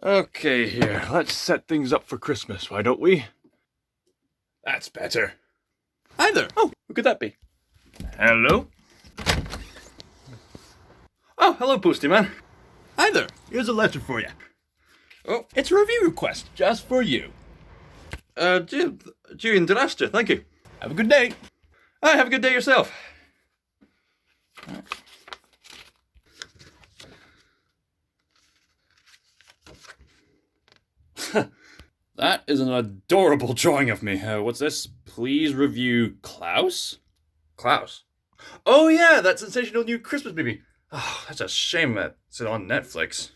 Okay, here, let's set things up for Christmas, why don't we? That's better. Hi there. Oh, who could that be? Hello? Oh, hello, Postman. Hi there. Here's a letter for you. Oh, It's a review request just for you. due interest, thank you. Have a good day. Have a good day yourself. That is an adorable drawing of me. What's this? Please review Klaus? Klaus? Oh yeah, that sensational new Christmas movie. Oh, that's a shame that it's on Netflix.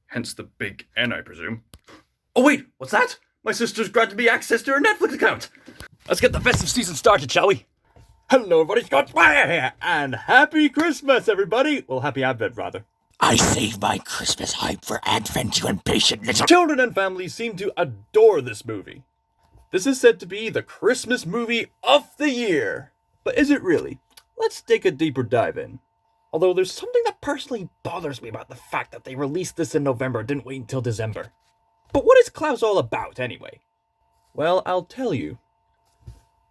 Hence the big N, I presume. Oh wait, what's that? My sister's granted me access to her Netflix account. Let's get the festive season started, shall we? Hello, everybody. ScotsThinker here, and happy Christmas, everybody. Well, happy Advent, rather. I save my Christmas hype for Advent, you impatient little... Children and families seem to adore this movie. This is said to be the Christmas movie of the year. But is it really? Let's take a deeper dive in. Although there's something that personally bothers me about the fact that they released this in November and didn't wait until December. But what is Klaus all about, anyway? Well, I'll tell you.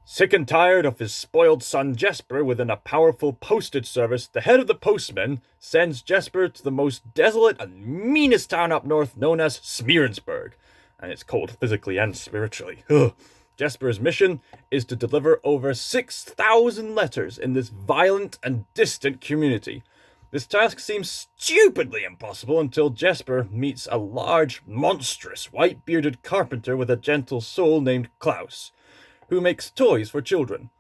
Sick and tired of his spoiled son Jesper within a powerful postage service, the head of the postmen sends Jesper to the most desolate and meanest town up north known as Smearensburg. And it's cold physically and spiritually. Ugh. Jesper's mission is to deliver over 6,000 letters in this violent and distant community. This task seems stupidly impossible until Jesper meets a large, monstrous, white-bearded carpenter with a gentle soul named Klaus, who makes toys for children.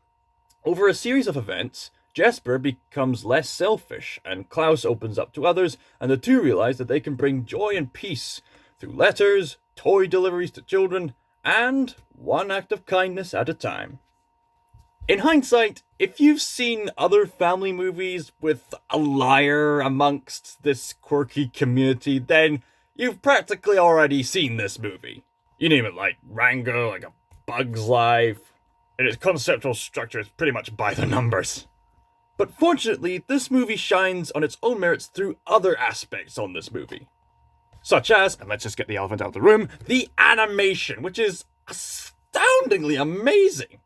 Over a series of events, Jesper becomes less selfish, and Klaus opens up to others, and the two realize that they can bring joy and peace through letters, toy deliveries to children, and one act of kindness at a time. In hindsight, if you've seen other family movies with a liar amongst this quirky community, then you've practically already seen this movie. You name it, like Rango, like A Bug's Life. And its conceptual structure is pretty much by the numbers. But fortunately, this movie shines on its own merits through other aspects on this movie. Such as, and let's just get the elephant out of the room, the animation, which is astoundingly amazing.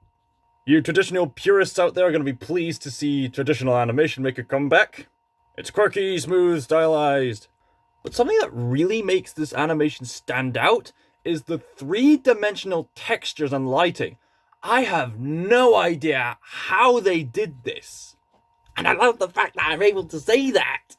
You traditional purists out there are going to be pleased to see traditional animation make a comeback. It's quirky, smooth, stylized. But something that really makes this animation stand out is the three-dimensional textures and lighting. I have no idea how they did this. And I love the fact that I'm able to say that.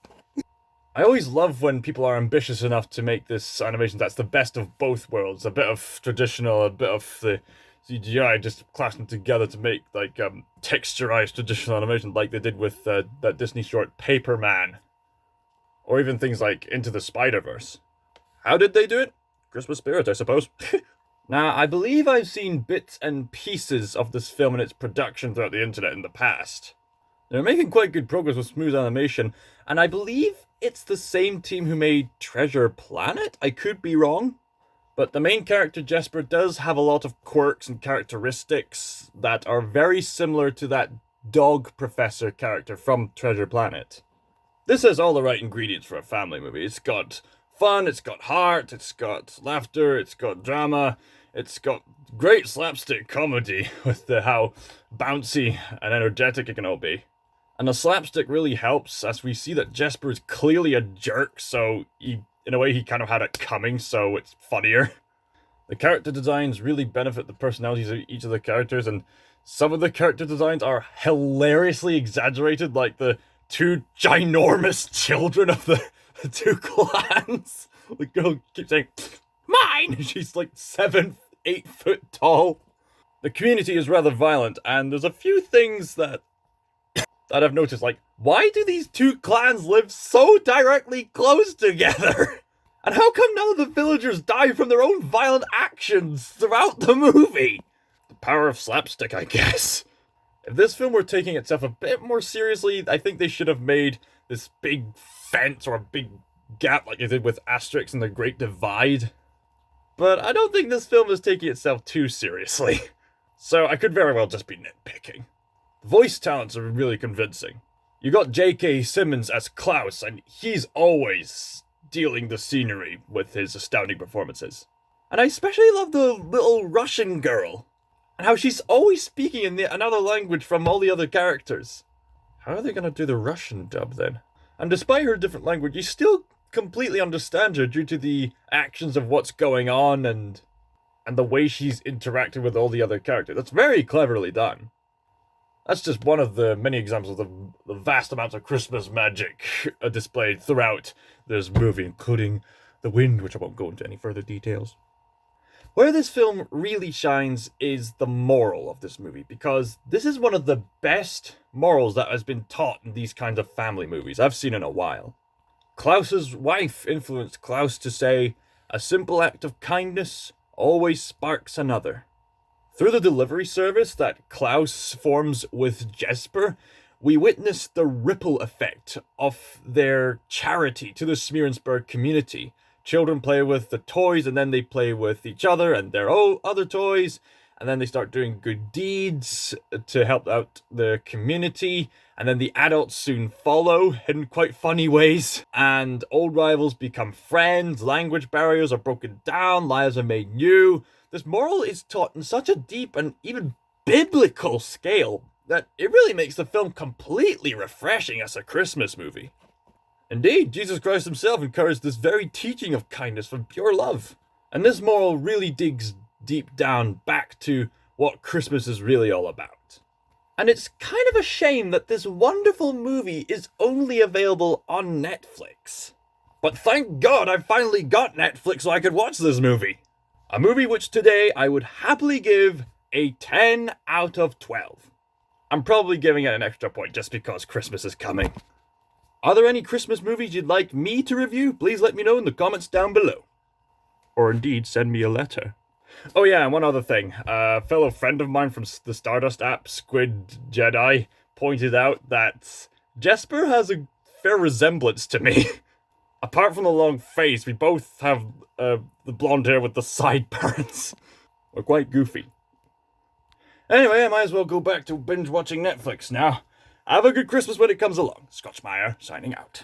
I always love when people are ambitious enough to make this animation that's the best of both worlds. A bit of traditional, a bit of the CGI, just clash them together to make like texturized traditional animation like they did with that Disney short Paper Man. Or even things like Into the Spider-Verse. How did they do it? Christmas spirit, I suppose. Now, I believe I've seen bits and pieces of this film and its production throughout the internet in the past. They're making quite good progress with smooth animation, and I believe it's the same team who made Treasure Planet? I could be wrong. But the main character, Jesper, does have a lot of quirks and characteristics that are very similar to that dog professor character from Treasure Planet. This has all the right ingredients for a family movie. It's got fun, it's got heart, it's got laughter, it's got drama, it's got great slapstick comedy with how bouncy and energetic it can all be. And the slapstick really helps as we see that Jesper is clearly a jerk, so in a way he kind of had it coming, so it's funnier. The character designs really benefit the personalities of each of the characters, and some of the character designs are hilariously exaggerated, like the two ginormous children of the two clans. The girl keeps saying, "Mine!" She's like 8 foot tall. The community is rather violent, and there's a few things that I've noticed, like, why do these two clans live so directly close together? And how come none of the villagers die from their own violent actions throughout the movie? The power of slapstick, I guess. If this film were taking itself a bit more seriously, I think they should have made this big fence or a big gap like they did with Asterix and the Great Divide. But I don't think this film is taking itself too seriously. So I could very well just be nitpicking. The voice talents are really convincing. You got J.K. Simmons as Klaus, and he's always stealing the scenery with his astounding performances. And I especially love the little Russian girl, and how she's always speaking in another language from all the other characters. How are they going to do the Russian dub then? And despite her different language, you still completely understand her due to the actions of what's going on and the way she's interacting with all the other characters. That's very cleverly done. That's just one of the many examples of the vast amounts of Christmas magic displayed throughout this movie, including the wind, which I won't go into any further details. Where this film really shines is the moral of this movie, because this is one of the best morals that has been taught in these kinds of family movies I've seen in a while. Klaus's wife influenced Klaus to say, "A simple act of kindness always sparks another." Through the delivery service that Klaus forms with Jesper, we witness the ripple effect of their charity to the Smearensburg community. Children play with the toys, and then they play with each other and their other toys, and then they start doing good deeds to help out the community, and then the adults soon follow in quite funny ways, and old rivals become friends, language barriers are broken down, lives are made new. This moral is taught in such a deep and even biblical scale that it really makes the film completely refreshing as a Christmas movie. Indeed, Jesus Christ himself encouraged this very teaching of kindness from pure love. And this moral really digs deep down back to what Christmas is really all about. And it's kind of a shame that this wonderful movie is only available on Netflix. But thank God I finally got Netflix so I could watch this movie. A movie which today I would happily give a 10 out of 12. I'm probably giving it an extra point just because Christmas is coming. Are there any Christmas movies you'd like me to review? Please let me know in the comments down below. Or indeed, send me a letter. Oh yeah, and one other thing. A fellow friend of mine from the Stardust app, Squid Jedi, pointed out that Jesper has a fair resemblance to me. Apart from the long face, we both have the blonde hair with the sideburns. We're quite goofy. Anyway, I might as well go back to binge watching Netflix now. Have a good Christmas when it comes along. Scotchmeyer signing out.